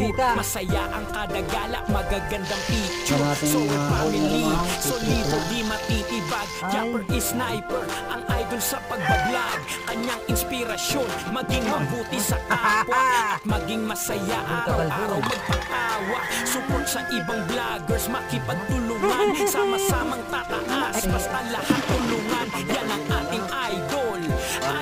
Pugita. Masaya ang kada gala, magagandang picture. So family, solido di matitibag. Japper is sniper, ang idol sa pagbablog. Kanyang inspirasyon, maging mabuti sa kapwa at maging masaya araw-araw magpatawa. Support sa ibang vloggers, makipagtulungan, sama-samang tataas, basta lahat tulungan. Yan ang ating idol,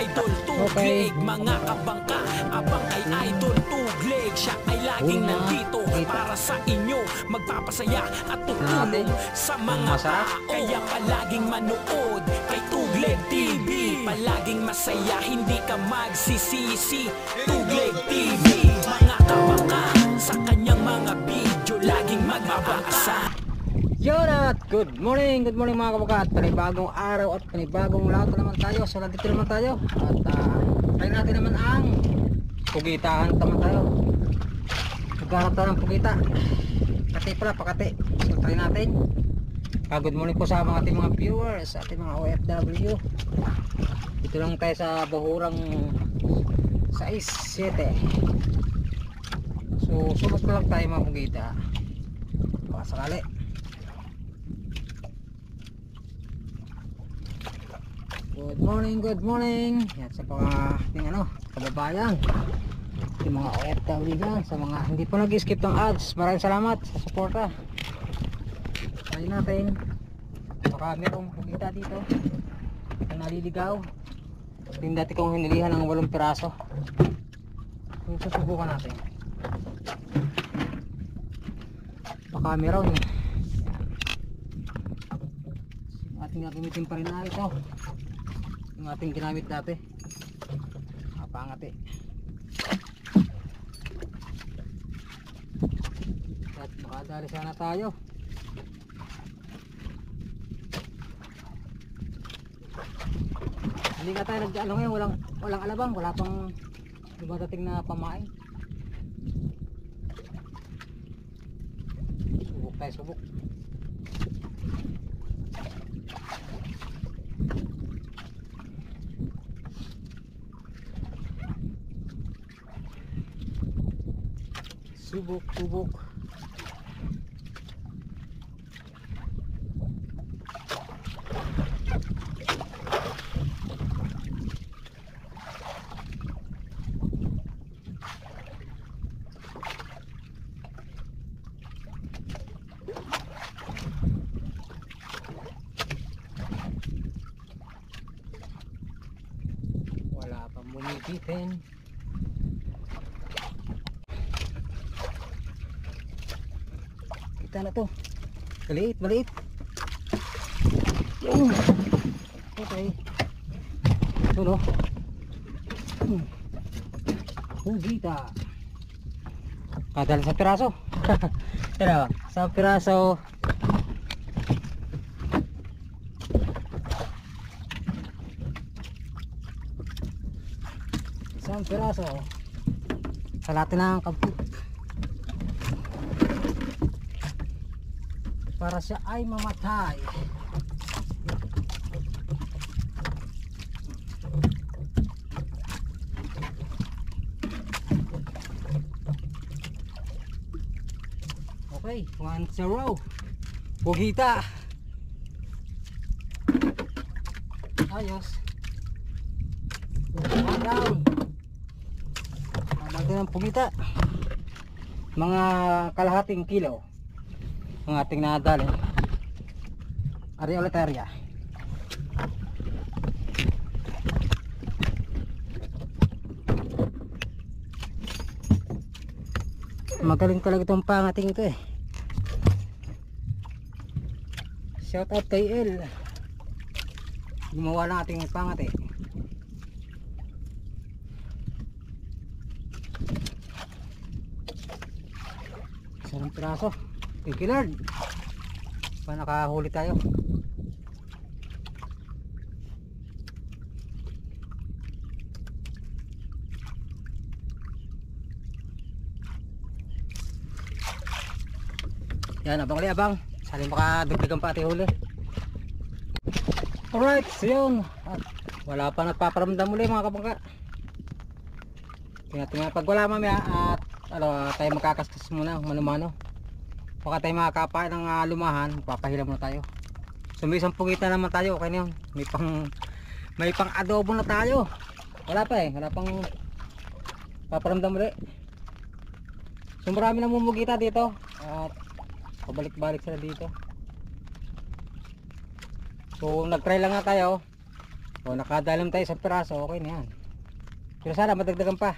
Idol Tugleg. Mga kabangka, abang kay Idol Tugleg. Siya ay laging nandito para sa inyo, magpapasaya at tutulong sa mga tao. Kaya palaging manood kay Tugleg TV, palaging masaya, hindi ka magsisisi. Tugleg TV, mga kabangka, sa kanyang mga video laging magbabasa. Yun at good morning mga kabakat. Panibagong araw at panibagong lahat naman tayo. So nandito naman tayo at try natin naman ang pugitaan naman tayo. Magkaharap tayo ng pugita. Kati pala, pakati. So try natin. Good morning po sa mga ating mga viewers, sa ating mga OFW. Dito lang tayo sa bahurang 6-7. So sunod na lang tayo mga pugita. Baka sakali. Good morning. Yan sa mga kababayan, yung mga OFW dyan, sa mga hindi po nag-skip ng ads, maraming salamat sa suporta. Try natin, baka merong pugita dito na naliligaw. Yung dati kong hinilihan ng 8 piraso, yung susubukan natin, baka meron. Ating gagamitin pa rin na ito, yung ating ginamit dati, pangati. At makadali sana tayo. Hindi nga tayo nag-ano ngayon, walang alabang, wala pang dumadating na pamain. Subok tayo, subok. Subok. Wala pang bumibitin. Kita na to. Maliit. Okay. Ito no. Pugita. Kadal sa piraso. Tara, sa piraso. Sa piraso. Salatin na ang kamput. Para siya ay mamatay. Okay, 1-0. Pugita. Ayos. 1 down. Natin ang pugita. Mga kalahating kilo ang ating nadali. Ari ulit area. Magaling talaga itong pangating ito eh. Shout out kay El, gumawa ng ating pangati. Isang piraso. Thank you Lord, pa nakahuli tayo. Yan, abang ulit abang, saling makadagdagan pa ati huli. Alright, so yun, at wala pa nagpaparamdam muli mga kabangka. Tingnan pag wala mamaya at tayo magkakaskas muna mano-mano. Baka tayo makakapain ng lumahan, papahila muna tayo. So may isang pugita naman tayo, okay na yun. May pang adobo na tayo. Wala pa wala pang paparamdam ulit. So marami na mumugita dito at pabalik-balik sila dito. So nag-try lang nga tayo. O nakadalam tayo sa piraso, okay na yan. Pero sana madagdagan pa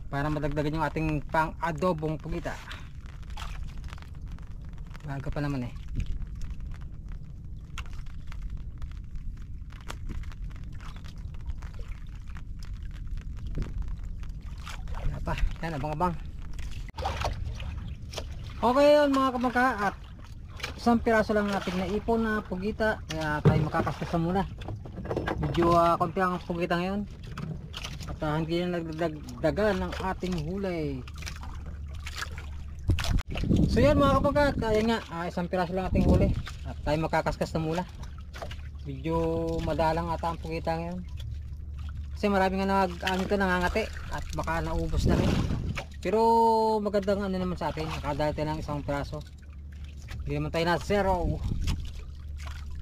para madagdagan yung ating pang adobong pugita. Maga pa naman wala pa, yan abang-abang. Okay yun mga kamangka, at isang piraso lang natin na ipon na pugita, kaya tayo makakaskasa muna. Medyo konti ang pugita ngayon at hindi na nagdagdagan ng ating hulay. So yan mga kapagkat, kaya nga isang piraso lang ating huli at tayo makakaskas na muna. Medyo madalang ata ang pugita ngayon kasi marami nga nangangati at baka naubos na rin. Pero magandang naman sa atin, nakadali tayo ng isang piraso, hindi naman tayo na zero.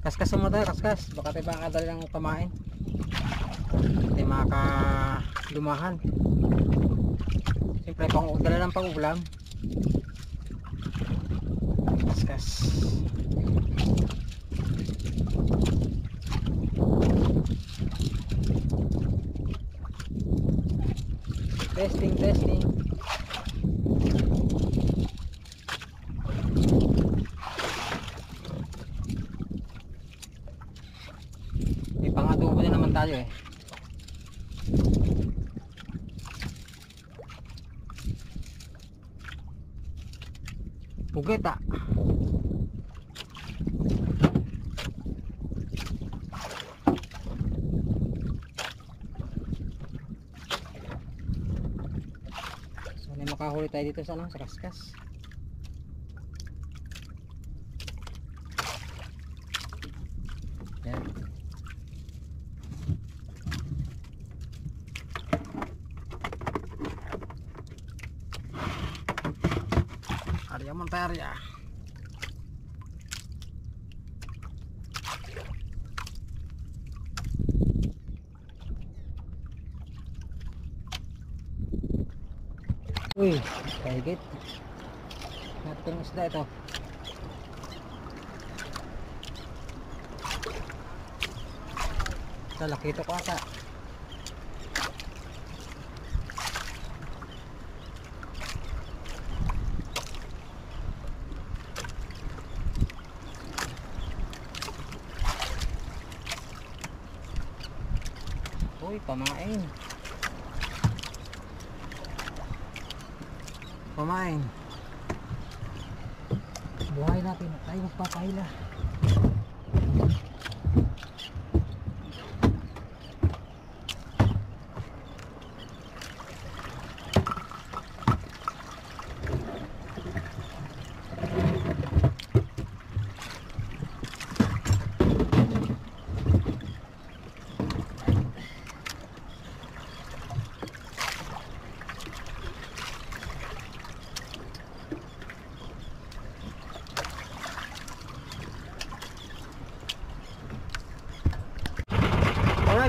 Kaskas mo tayo, kaskas, baka tayo makakadali ng pamain, tayo makakalumahan. Siyempre dala lang pang ulam. Kaskas. Testing. May pang-adobo na naman tayo Pugita. So makahuli tayo dito sa kaskas. Yan. Arya Montaria. Uy, kahigit. Natin isda ito. Laki ito ko ata. Uy, pamain. Buhay natin, tayo magpapahila.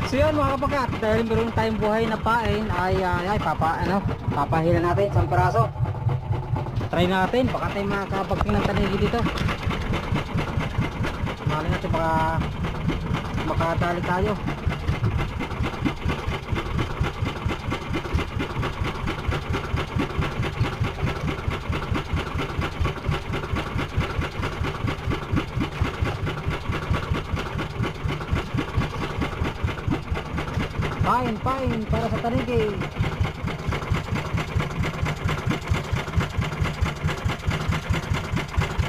So yun mga kapagkat, dahil meron tayong buhay na pain ay papahila natin isang piraso. Try natin, baka tayo makakapagting ng tanigi dito. Mali natin baka makadali tayo. Pain para sa tanigi.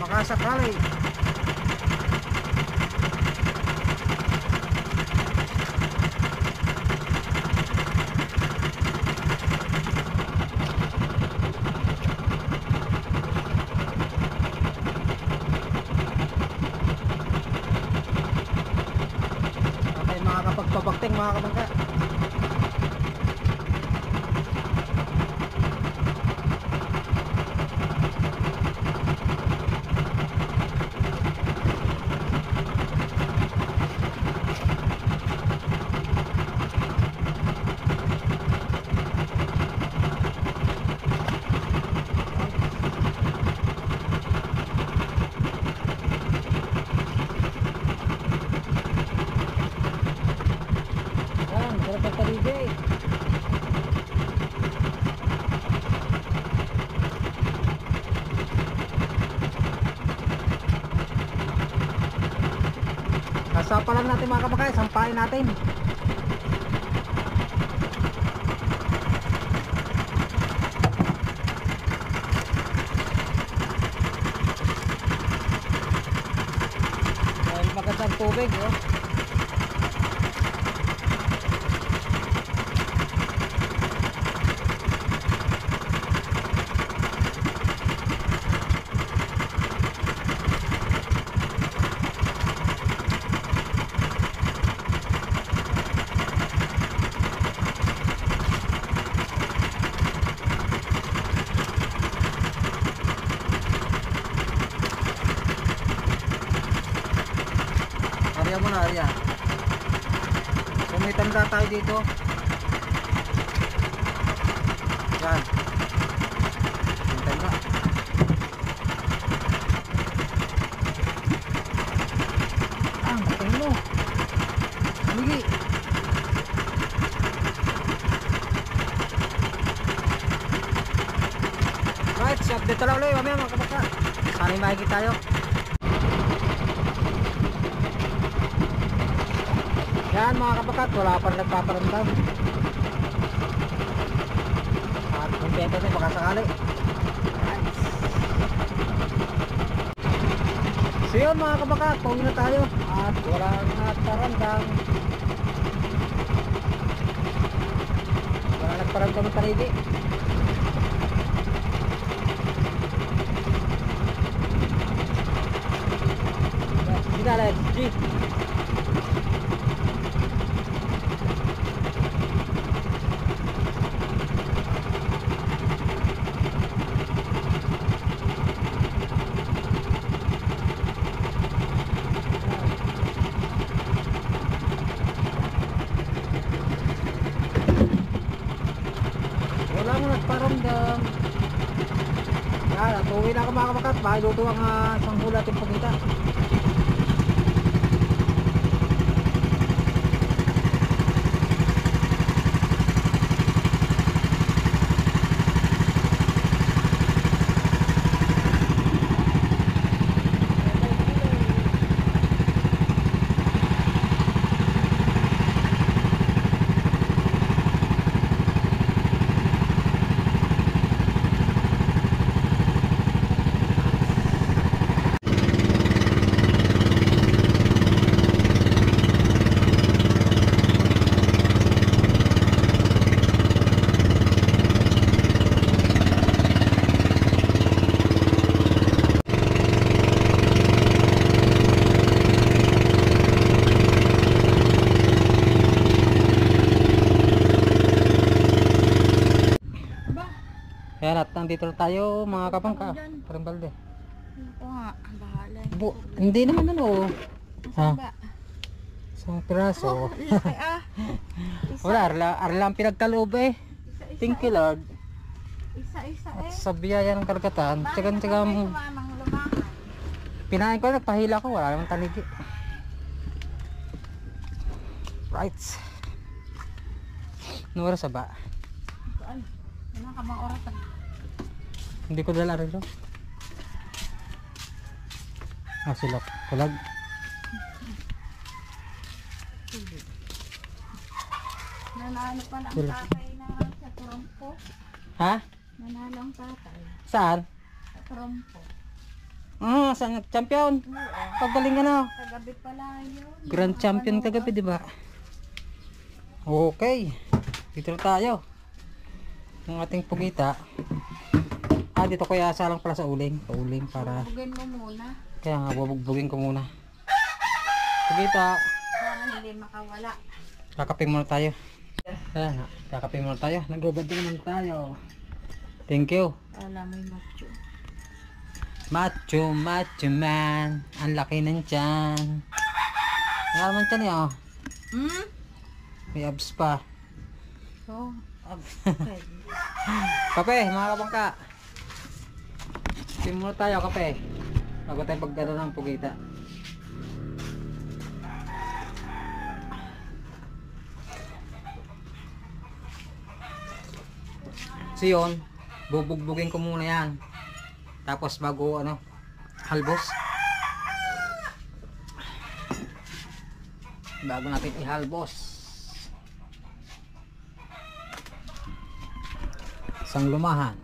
Makasakali. Patay makakapagpabakting mga kabangka. Sasapalan natin mga kabakay, sampain natin. Dahil magandang tubig, oh. Arya mo na, Arya. So may tanda tayo dito. Yan. May tanda. Matay mo. Haligi. Right, so update lang ulit. Mamaya mga kabaka. Sana yung makikita tayo. Yan mga kabakat, wala pa rin nagpaparamdam. At kung benta na baka sakali. So yun mga kabakat, pauwi na tayo. At wala nagparamdam. Wala nagparamdam ng taligi. Sige, let's G. Wala mo nagparamdam. Yan, tuwi na ka mga kabakat. Baka luto ang isang hula ating pagkita. Yan at nandito na tayo mga kapangka. Parang balde. Oo nga, bahala. Hindi naman ano. Ha? Ba? Isang piraso. Laki ah. Wala, arla ang pinagkaloob eh. Thank you Lord. Isa-isa At eh. sa biyaya ng karagatan, tsagang Mamang lumangan. pinahin ko, nagpahila ko, wala namang tanigi. Right. Ano oras ba? Ay, ano ka mga oras? Hindi ko dala rin. Silok. Kulag. Nanalo pa lang Sila. tatay na sa trompo. Ha? Nanalo ang tatay Saan? sa trompo. Saan? Champion? Oo. Pagaling ka na. Kagabi pala yun. Grand champion kagabi, di ba? Okay. Dito na tayo. Ang ating pugita. Dito kaya salang pala sa uling. Pauling para... Bugin mo muna. Kaya nga, bubugbugin ko muna. Pugita. Para hindi makawala. Kakapin muna tayo. Ayan, kakapin muna tayo. Nag-ubad din naman tayo. Thank you. Alam mo yung macho. Macho, macho man. Ang laki ng tiyan. Ano naman tiyan niya, oh. May abs pa. So, okay. Kape, mga kabangka. Kapin muna tayo, kape. Bago tayo pagkano ng pugita. So yun, bubugbugin ko muna yan. Tapos bago halbos. bago natin ihalbos. Isang lumahan.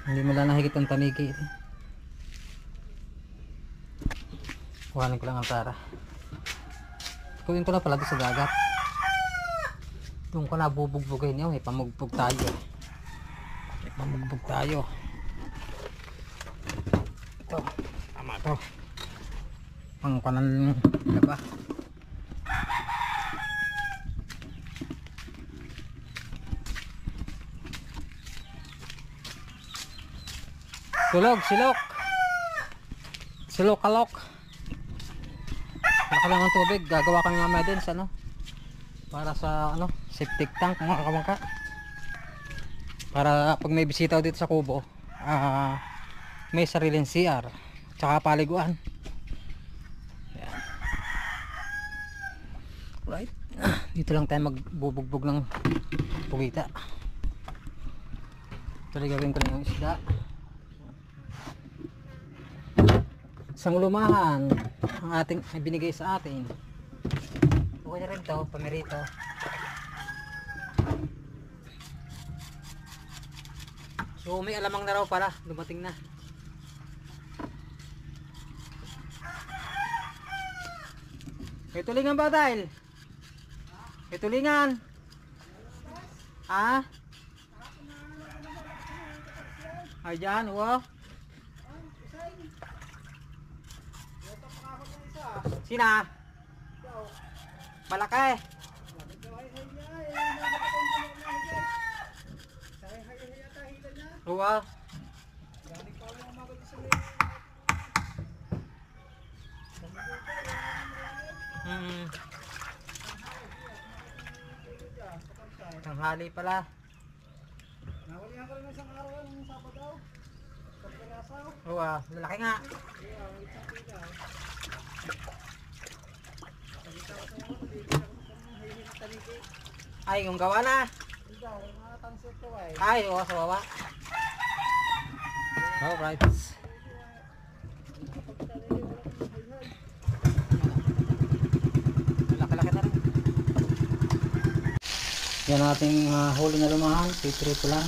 Hindi mo lang nahigit ang tanigi. Kuhanin ko lang ang tara. Kunin ko na pala doon sa dagat. Doon ko na bubugbugin yun. May pamugbog tayo. May pamugbog tayo. Ito. Tama ito. Pangkanan laba. Sulog, silok. Silok kalok. Baka lang ang tubig. Gagawa kami mamaya din sa ano. Para sa ano, septic tank mga kamangka. Para pag may bisita dito sa kubo, may sariling CR. Tsaka paliguan. Ayan. Right. Dito lang tayo magbubugbog ng pugita. Tuloy gawin ko na yung isda. Isang lumahan ang ating ay binigay sa atin. Okay na rin to, pamerito. So may alamang na raw pala, dumating na. May tulingan ba dahil? May tulingan. Ah? Ay dyan, wow. Sina? Malaki. Wow. Tanghali pala. Nawalihan ka rin ng isang araw ng Sabado. Pagkarasaw. Wow, lalaki nga. Ay, yung gawa na. Ay, oo, sa baba. Alright. Laki-laki na rin. Yan ating huli na lumahan. Pitrito lang.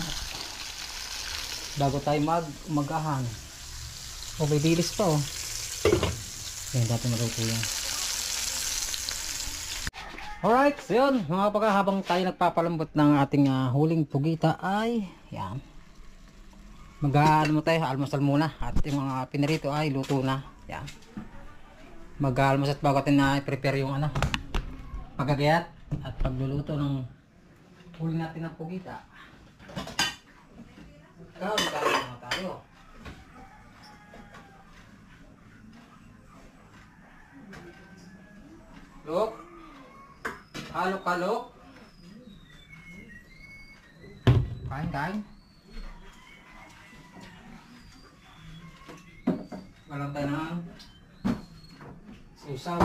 Bago tayo mag-ahan. O, may dilis pa oh. Yan, dati maluto yan. Alright, so yun mga kapag habang tayo nagpapalambot ng ating huling pugita ay yan. Mag-ano mo tayo, almusal muna at yung mga pinarito ay luto na. Yan. Mag-almusal at bago natin na i-prepare yung ano, pagagayat at pagluluto ng huling natin ng pugita. Magkakaroon na tayo. Look. Kalok-kalok. Kain. Walang tayo ng susaw.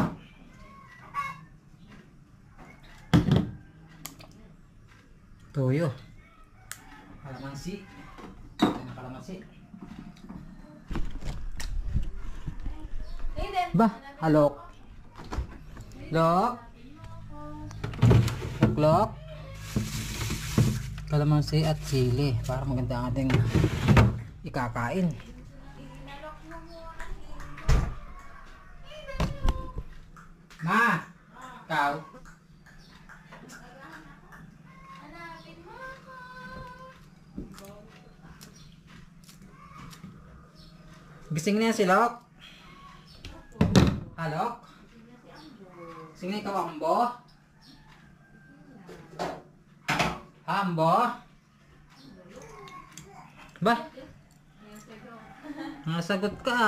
Toyo. Kalamansi. Kalamansi. Ba, halok. Lok. Lok. Kalamansi at sili para maganda ang ating ikakain. Ma, ikaw. Gising na yan si Lok. Halok. Gising na ikaw, Ambo. Ambo. Ba? Nasagot ka.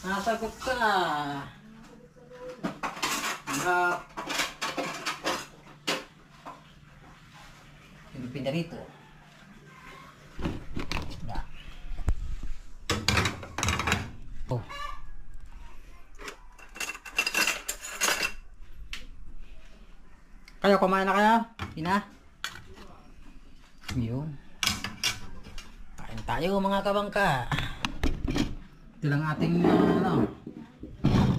Nasagot ka. Hanap. Yung pinarito. Oh. Kayo kumain na kayo? Ina? Yun. Kain tayo mga kabangka. Ito lang ating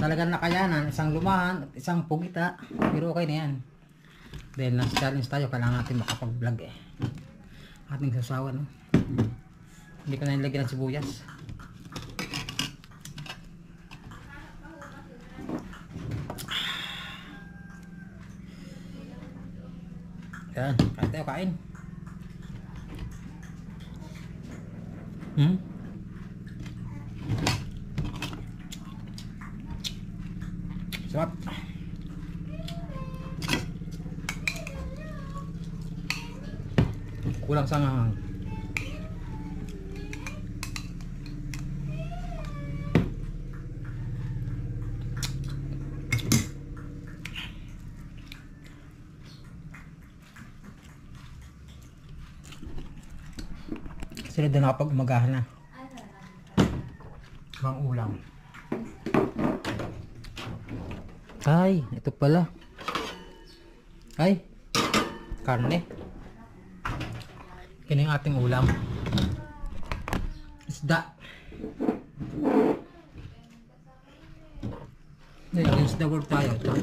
talagang nakayanan, isang lumahan at isang pugita, pero okay na yan. Dahil nasa challenge tayo, kailangan natin makapag-vlog eh. Ating sasawan, no? Hindi ko na nilagyan ng sibuyas. Yan, kain tayo, kain. Sarap. Kulang sangang. Sila din nakapag umagahan na. Bang ulam. Ay, ito pala. Ay, karne. Yan yung ating ulam. Isda. Against the world tayo. Isda.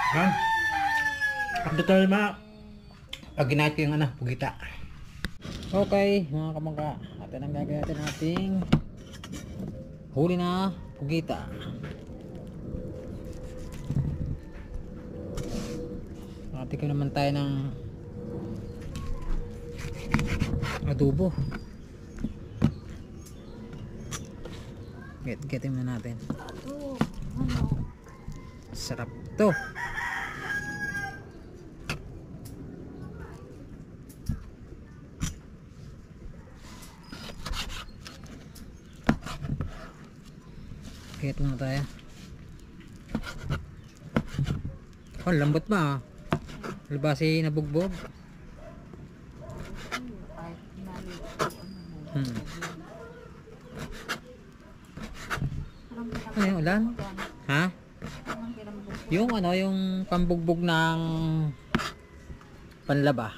Yan. Pagda tayo pag ginahit ko yung pugita. Okay, mga kamangka, atin ang gagawin natin ating huli na pugita. Nakatikim naman tayo ng adobo. Getin na natin. Sarap to. Kaya ito na tayo. Oh, lambot ba? Labasi nabugbog. Ano yung ulan? Ha? Yung yung pambugbog ng panlaba.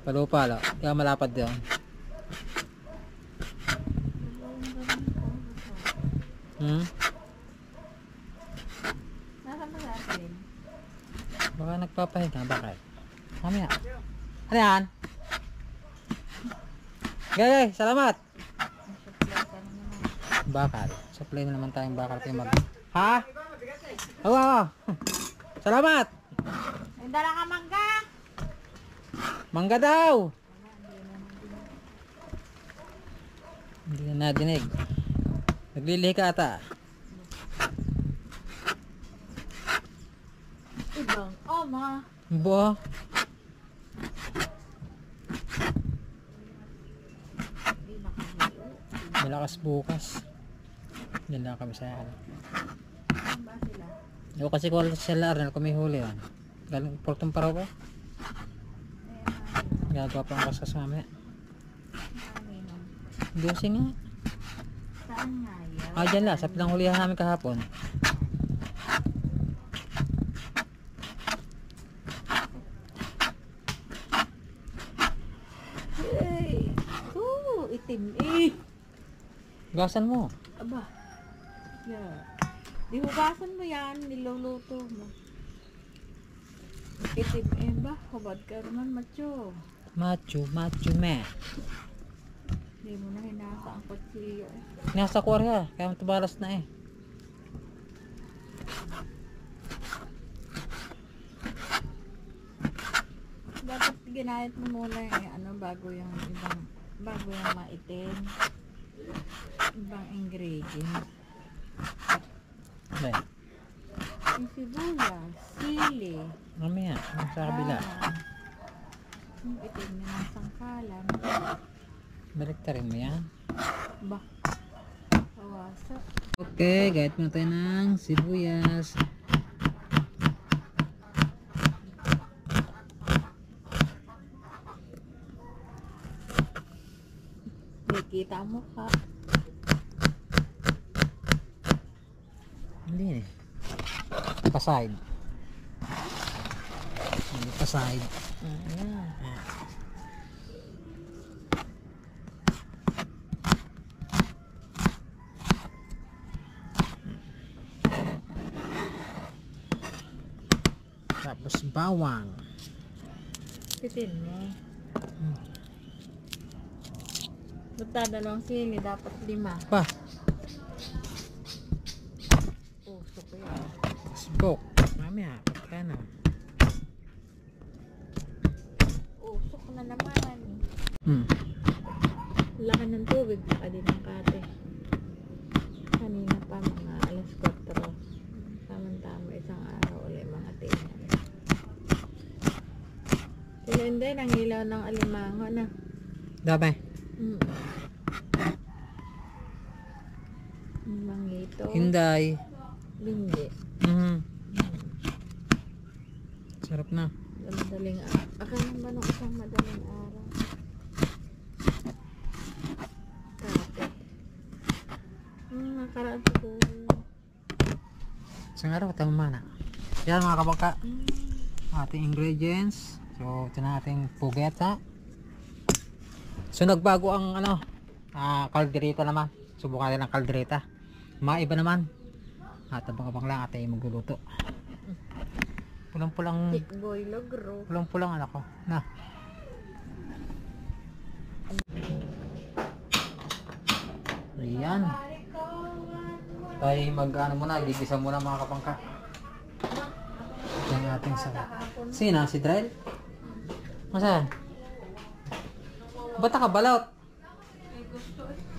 Palo-palo. Kaya malapad yun. Baka nagpapahinga. Bakit? Mamaya. Ano yan? Gay, salamat. Bakal. Supply na naman tayong bakal kayo mag... Ha? Oo. Salamat. Ay, dala ka mangga. Mangga daw. Hindi na nadinig. Naglilihi ka ata. Ibang oma. Bo. Malakas bukas. Yan lang kami sa Saan ba sila? o kasi kung sa Arnel kung may huli yan. Galing portong paraw ba? Gagawa pa ang kaskas mamaya. Dosi nga. Saan nga yan? Ah, dyan lang. Sa pinanghulihan namin kahapon. Hey! Itim eh! Gasan mo. Aba. Yeah. Di hugasan mo yan, niluluto mo. Itim eh ba? Hubad ka naman, macho. Macho man. Di mo na hinasa ang kutsilyo eh. Nasa kwarya. Kaya matabalas na eh. Dapat ginayat mo muna yung bago yung maitim. Ibang ingredient. Dahil. Yung sibuyas, sili. Mamaya, sa kabila. bawang, yung itim na ng sangkalan. Baliktarin mo yan. Ba? Kawasa. Okay, gayat mo tayo ng sibuyas. Nakikita mo ka. Hindi eh. Pa-side. Hindi pa-side. Ayan. Tapos bawang. Pitin mo. Basta dalawang sili, dapat 5. Pa, Puso ko yan. smoke. Mamaya, pagkano. Usok na naman. Hmm. Laki ng tubig pa din ang kate. Kanina pa mga alas 4. Tama-tama isang araw ulit mga tingnan. Sila hindi, nangilaw ng alimango na. Dami. Mangito. Hinday. Bindi. Sarap na. Madaling araw. Akala ba nung isang madaling araw? Kate. Nakaraan siguro. Isang araw, tama na. Yan mga kabangka. Ating ingredients. So, ito na ating pugeta. So, nagbago ang kaldereta naman. Subukan natin ang kaldereta. Maiba naman. At abang-abang lang at ay magluluto. Pulang-pulang Boy logro. pulang-pulang anak ko. Na. Ayan. Tayo mag-ano muna, gigisa muna mga kapangka. Ito yung ating sa... Sino? Si Drell? Masaan? Ba't nakabalot?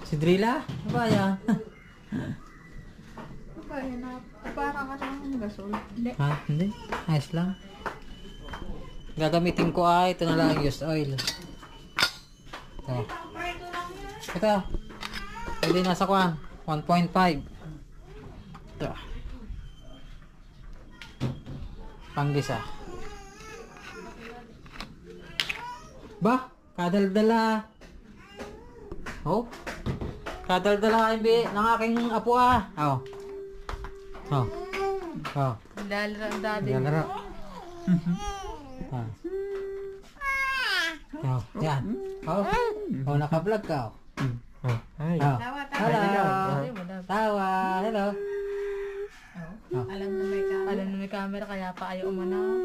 Si Drilla? Ano ba yan? Parang ka ng gasol. Hindi. Ha? Hindi. Ayos lang. Gagamitin ko ito na lang used oil. Ito. Ito. Pwede nasa kuwan. 1.5. Ito. Panggisa. Ba? Kadaldala. Oh. Kadaldala ng aking apo Oh. Oh. Oh. Lalaro ang daddy. Lalaro. Oh. Yan. Oh. Oh, naka-vlog ka. Oh. Ay. Oh. Tawa. Hello. Tawa. Hello. Oh. Alam na may camera. Alam na may camera kaya pa ayaw umanaw.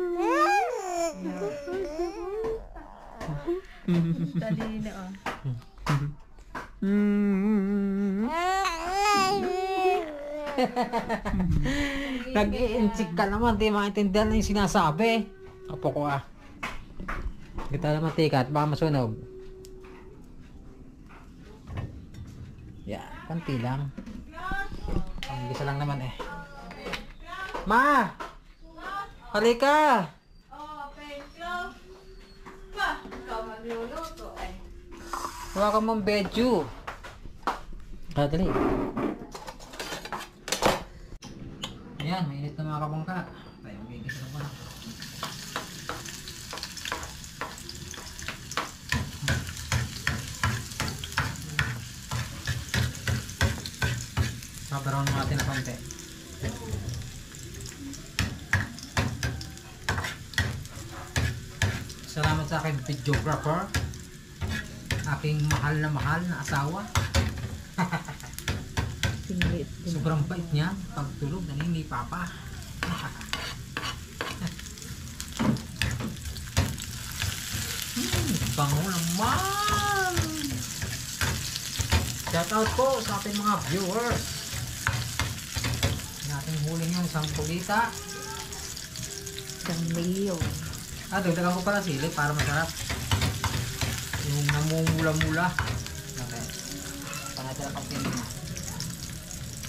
Dali na Nag-i-insik ka naman, di maintindihan na yung sinasabi. Apo ko Kita naman tikat, baka masunog. Kanti lang. Ang gisa lang naman Ma! Halika! Huwag ka mong bedyo. Dali. Ayan, mainit na mga kabangka. Tayo magigisa na muna. Sabaron natin na konti. Salamat sa aking videographer. Aking mahal na asawa. Sobrang bait niya. Pagtulog, naninipa pa. Bango naman. Shout out po sa ating mga viewers. Nating huling yung 10 lita. 1 milyon. Dagdagan ko pala sili para masarap. Yung namumula-mula. Okay. Panatira pang pinina.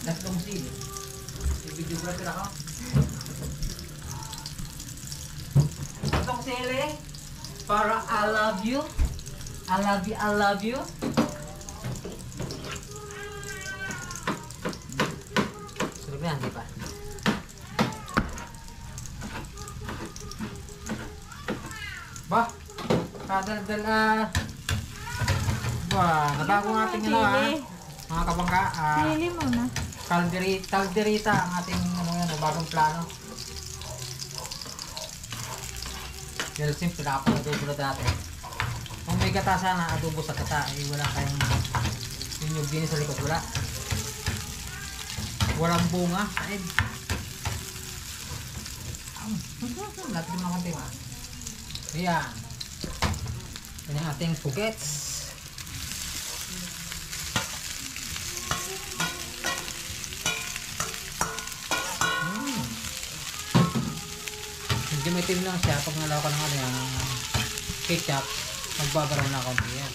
Last kong sili. Videographer ako. Ito ko si Ele. Para I love you. I love you, I love you. Sulit na, di ba? Ba? Kadaldal nabago ng ating ano mga kabangka. Sili mo na. Calderita ang ating bagong plano. Well, simple, nakapag-adobo na dati. Kung may gata sana, adobo sa gata, wala kayong yung din sa likod, wala. Walang bunga, kahit. Lahat din mga konti, ma. Ayan. Yan ang ating pugets. Medyo may tim lang siya. Pag nalaw ka ng ano yan, ng ketchup, magbabaraw na konti yan.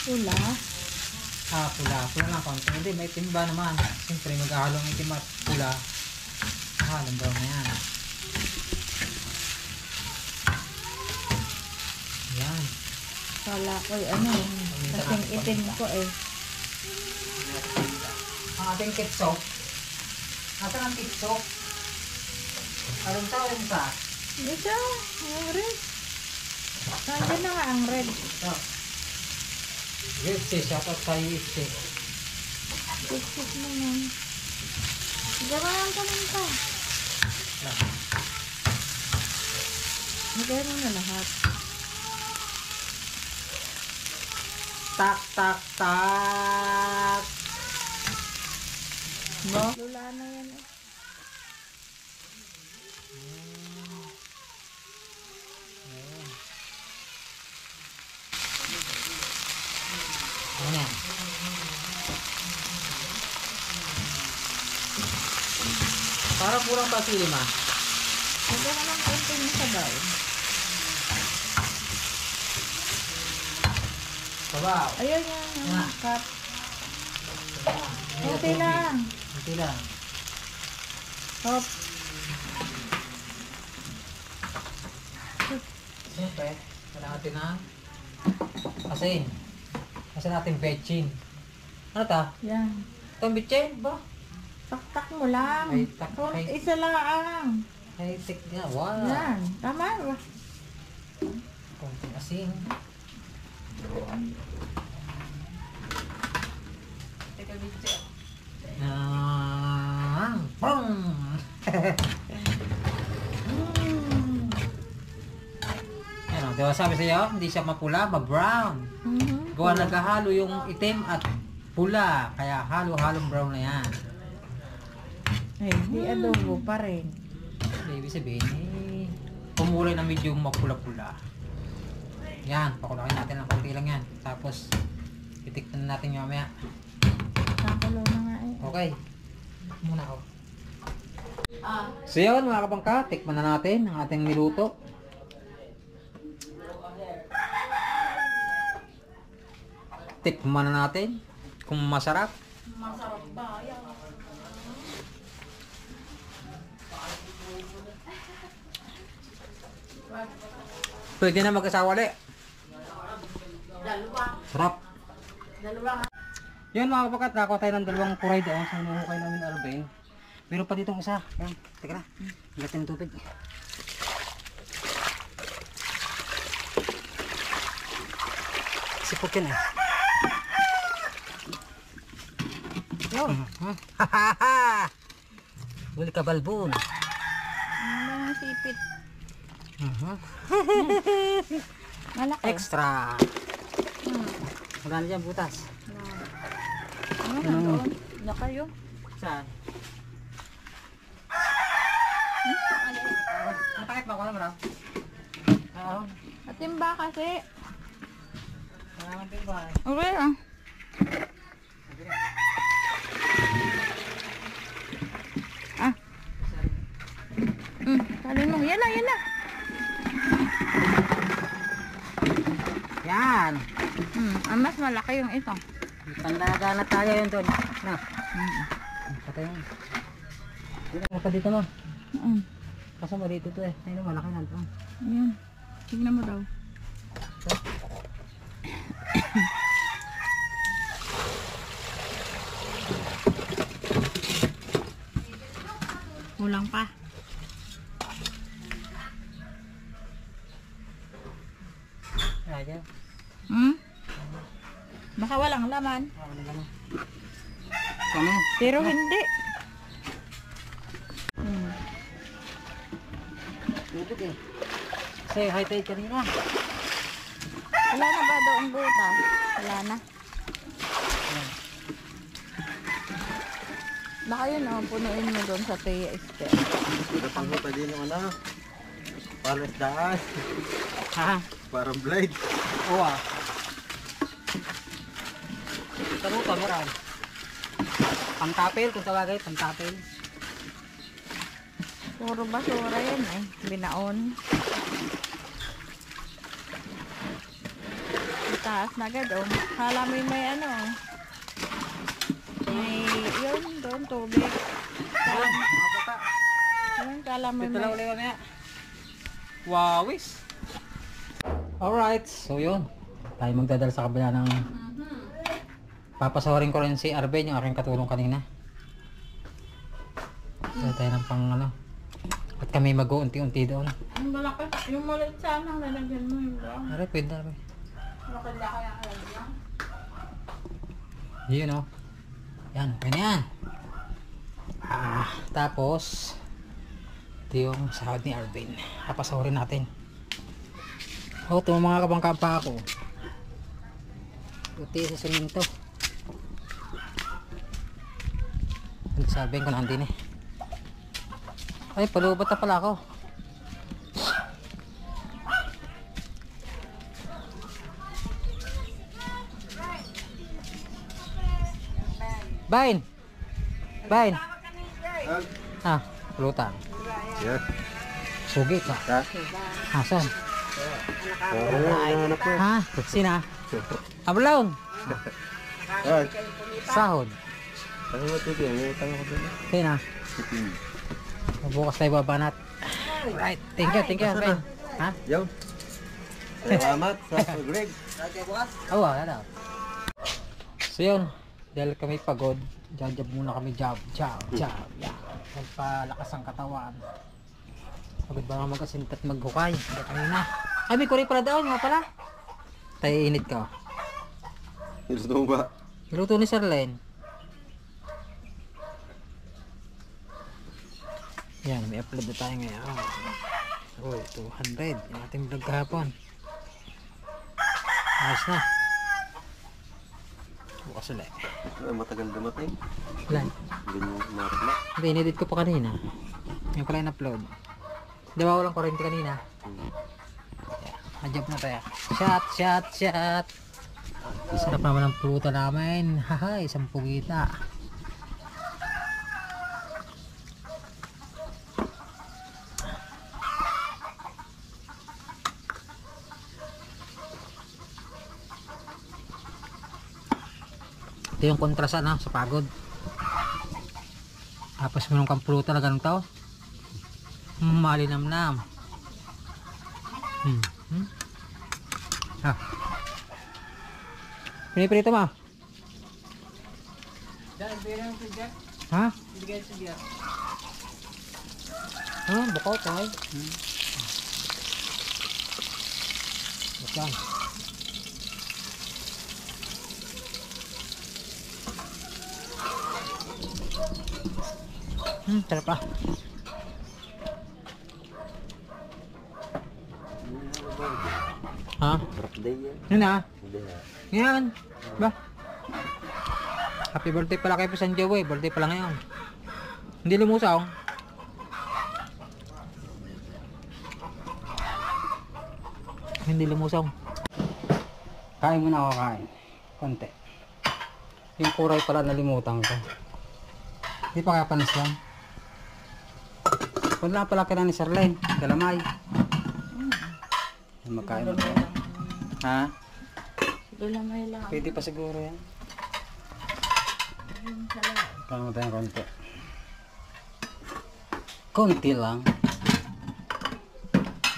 Pula. Pula. Pula lang konti. Hindi, may tim ba naman? Siyempre, maghahalong itim at pula. Halong brown na yan. Yan. Kala ko ano, kasing itim ko eh. Ang ating ketchup. Nasaan ang ketchup? Anong tawag mo sa? Ito, ang red. Nandiyan na nga ang red. Ito. UFC, shoutout sa UFC. Kuskus mo yan. Gawaan ka lang ka. Magay mo na lahat. Tak, tak, tak. No? Lula na yan eh. Ano yan? Parang kurang pasili, ma. Magay mo ng konti mo sa daw. Sabaw. Ayun yan. Nga. Cut. Okay lang. Okay lang. Hop. Siyempre, kailangan natin ng asin. Asin natin betchin. Ano ta? Yan. Itong betchin ba? Taktak mo lang. Ay, Isa lang. Ay, tik nga. Wow. Yan. Tama ba? Konting asin. Teka, betchin. Pong! Ano, diba sabi sa'yo, hindi siya mapula, ma-brown. Gawa naghahalo yung itim at pula, kaya halo-halong brown na yan. Ay, di adobo pa rin. Ibig sabihin, pumulay na medyo mapula-pula. Yan, pakulakin natin ng konti lang yan. Tapos, titikman natin yung mamaya. Nakulo na nga eh. Okay. Muna ako. So yun mga kabangka, tikman na natin ang ating niluto. Tikman na natin kung masarap. Masarap ba? Yan. Pwede na mag-asawa ulit. Dalawa. Sarap. Dalawa. Yun mga kapakat, nakakuha tayo ng dalawang kuray doon sa inuhukay namin Alvin. Meron pa ditong isa. Yan, teka na. Hilatin ng tubig. Sipok yan eh. Yun. Huli ka balbon. Ano yung sipit? Malaki. Extra. Wala na dyan butas. Ano nandoon? Na kayo? Saan? Ang takip ba ko na marap? Oo. Atimba kasi. Maraming timba eh. Okay ah. Ah. Talin mo. Yan na, yan na. Yan. Mas malaki yung ito. Pandaga na tayo yun doon. Na. Patay mo. Ano pa dito mo? Mm. Kaso ba dito to eh? Ayun, malaki na ito. Ayan. Tignan mo daw. Kulang pa. Ayan. Hmm? Baka walang laman. Kami. Pero hindi. Hmm. Tubig eh. Kasi high tide kanina. Wala na ba doon butas? Wala na. Baka yun punuin mo doon sa Tia Esther. Pinapang mo pa din yung ano. Pares daas. Ha? Parang blade. Oo ah. Taruto, meron. Pantapil, kung tawagay, pantapil. Puro basura yan eh. Binaon. Taas na agad oh. Hala mo yung may ano. May yun doon tubig. Ayan, mga bata. Yun kala mo Dito lang may. ulit mamaya. Wawis. Alright, so yun. Tayo magdadala sa kabila ng... Papasawarin ko rin si Arben, yung aking katulong kanina. Dahil tayo ng pang ano. At kami mag-uunti-unti doon. Ang malaki. Yung malit sana lalagyan mo yung bro. Aray, pwede na rin. Malaki ang lalagyan. Yun o. Yan, pwede yan. Tapos, ito yung sahod ni Arben. Papasawarin natin. O, ito mga kabangkapa ako. Puti sa siminto. Sabihin ko na andin eh. Ay, palubat na pala ako. Bain! Bain! Ah, pulutan. Yeah. Sugi ka. Ha? Asan? Anak ko. Ha? Sina? Ablaon! Ay. Sahod. Ano mo ito? May utang ako doon. Sina? Bukas tayo babanat. Right. Thank you, Ben. Ha? Yo. Salamat sa Greg. Oo, wala daw. So yun, dahil kami pagod, jab muna kami jab. Yeah. Magpalakas ang katawan. Pagod ba nga mag-asintat maghukay? Kaya kanina. Ay, may kuri pala daw, nga pala. Tayo init ka. Gusto mo ba? Niluto ni Sir Len. Yan, may upload na tayo ngayon. Uy, 200. Yung ating vlog kahapon. Ayos na. Bukas ulit. Matagal dumating. Lan. Ganyan umarap na. Hindi, inedit ko pa kanina. Yung pala yung upload. Di ba walang kurente kanina? Adjab na tayo. Shot. Sarap naman ang pulutan namin. Haha, isang pugita. Ito yung kontras sa pagod. Tapos meron kang pulutan na ganun tao. Malinamnam. Piniprito mo? Ha? Bukaw tayo. Bukan. Sarap pa. Ha? Birthday yan. Yun na. Hindi ha. Ngayon. Ba? Happy birthday pala kay San Joey. Birthday pala ngayon. Hindi lumusaw. Hindi lumusaw. Kain muna ako kain. Konti. Yung kuray pala nalimutan ko. Hindi pa kaya panis lang. Wala pala kaya ni Sir Len. Galamay. Magkain mo. Ha? Galamay lang. Pwede pa siguro yan. Kain mo tayong konti. konti lang.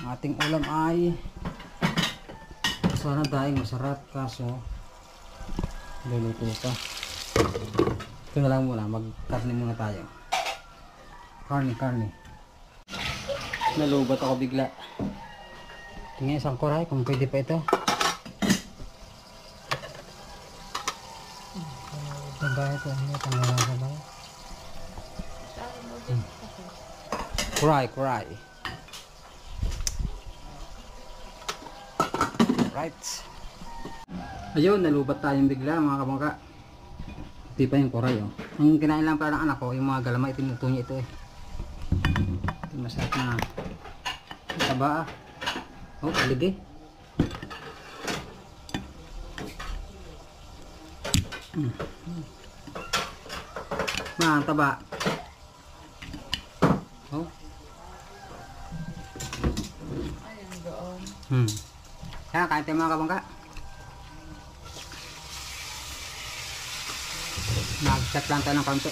Ang ating ulam ay sana dahil masarap, kaso luluto pa. Ito na lang muna, magkarne muna tayo. Karne. Nalubat ako bigla. Tingnan isang kuray kung pwede pa ito. Sabay ito, ano ito nga sabay? Kuray. Right. Ayun, nalubat tayong bigla mga kamangka. Hindi pa yung kuray oh. Ang kinain lang pala ng anak ko, yung mga galamay, itinuto niya ito eh. Ito masarap na. Taba ah. Oh, kaligi. Ang taba. Oh. Ayun doon. Kaya kain tayo mga kabangka. Nag-chat lang tayo ng kaunti.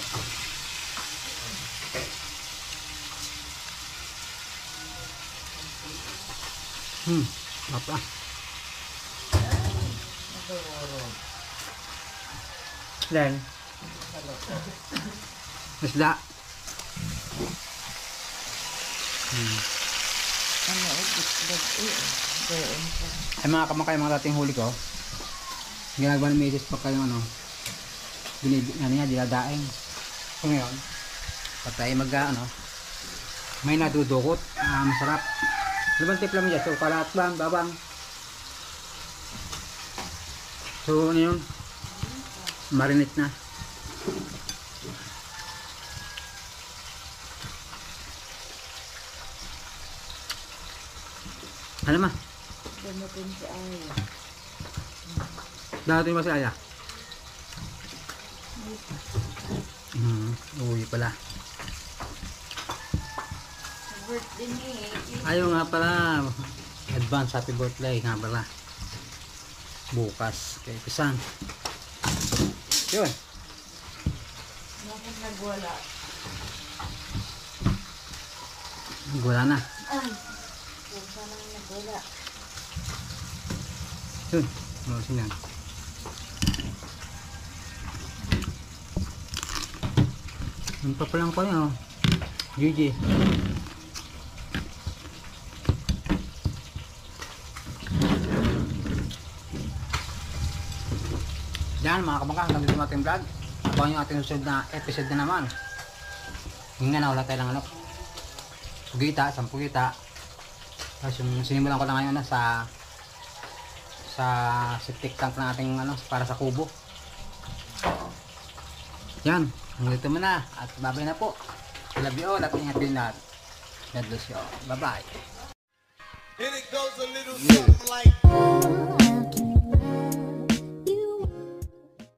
Apa? Dan isda. Ay mga kamakay, mga dating huli ko, ginagawa ng misis pa kayong ano, dinadaing. So ngayon, patay ano, may nadudukot, masarap. Laban tipla mo dyan, so kalat babang. So ano yun, marinate na. Alam ma? Gamitin si Aya. Dati mo si Aya? Uwi pala. Birthday ni. Ayaw nga pala. Advance happy birthday nga pala. Bukas kay Pisang. Yun. Bakit nagwala? Wala na. Huwag ka nang nagwala. Yun. Malusin yan. Ang papalang ko yun. GG. Yan mga kabangka, hanggang dito natin vlog. Abangan yung ating susunod na episode na naman. Yung nga na wala tayo ng ano, sugita, 10 kita. Tapos yung sinimulan ko na ngayon na sa septic tank na ating ano, para sa kubo. Yan, hanggang dito muna at babay na po. Love you all at ingat din lahat. God bless you all. Bye bye. And it goes a little something like